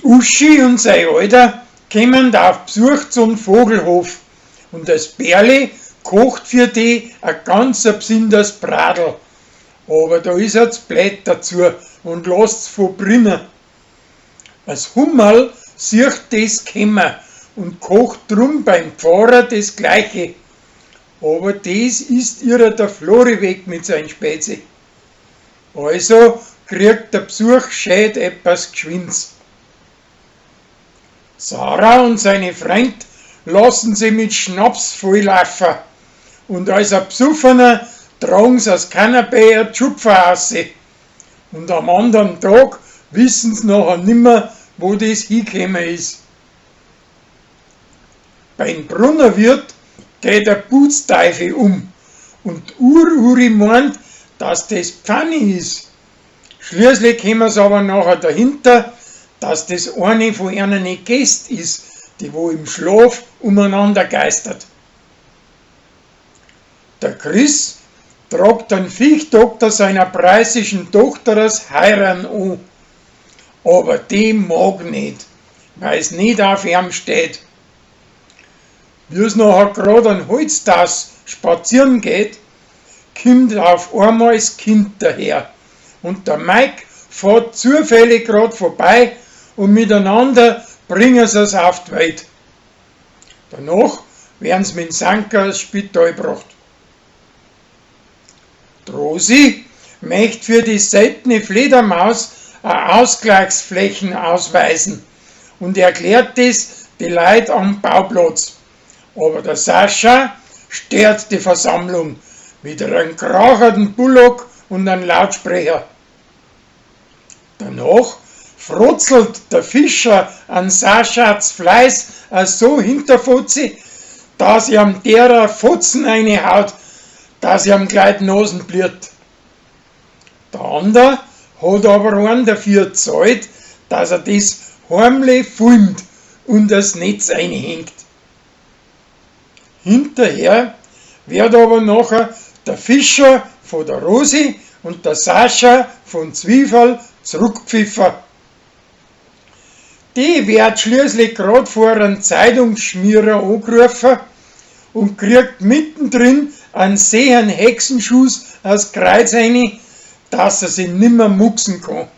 Uschi und sein Alter kommen auf Besuch zum Vogelhof und das Bärli kocht für die ein ganz besonderes Bradl. Aber da ist er zu blöd dazu und lässt's von drinnen. Das Hummerl sieht das kommen und kocht drum beim Pfarrer das Gleiche. Aber das ist ihrer der Flori weg mit seinem Spätzle. Also kriegt der Besuch schön etwas Geschwinds. Sarah und seine Freund lassen sie mit Schnaps volllaufen und als ein Besoffener tragen sie aus Kanapee ein Schupfer raus. Und am anderen Tag wissen sie nachher nimmer, wo das hingekommen ist. Beim Brunnerwirt geht der Putzteufel um und Uri meint, dass das Pfanni ist. Schließlich kommen sie aber nachher dahinter, dass das eine von ihren Gästen ist, die wo im Schlaf umeinander geistert. Der Chris tragt den Viechdoktor seiner preußischen Tochter das Heiran an, aber die mag nicht, weil es nicht auf ihm steht. Wie es nachher gerade an Holztaus spazieren geht, kommt auf einmal das Kind daher und der Mike fährt zufällig gerade vorbei und miteinander bringen sie es auf die Welt. Danach werden sie mit dem Sanker ins Spital gebracht. Die Rosi möchte für die seltene Fledermaus eine Ausgleichsflächen ausweisen und erklärt das die Leute am Bauplatz. Aber der Sascha stört die Versammlung mit einem krachenden Bullock und einem Lautsprecher. Danach frotzelt der Fischer an Saschas Fleiß so hinterfotzi, dass ihm derer Fotzen reinhaut, dass ihm gleich die Nasen blüht. Der andere hat aber einen dafür gezahlt, dass er das heimlich filmt und das Netz einhängt. Hinterher wird aber nachher der Fischer von der Rosi und der Sascha von Zwiebel zurückgepfiffen. Die wird schließlich gerade vor einem Zeitungsschmierer angerufen und kriegt mittendrin einen sehen Hexenschuss aus Kreuz rein, dass er sich nimmer mucksen kann.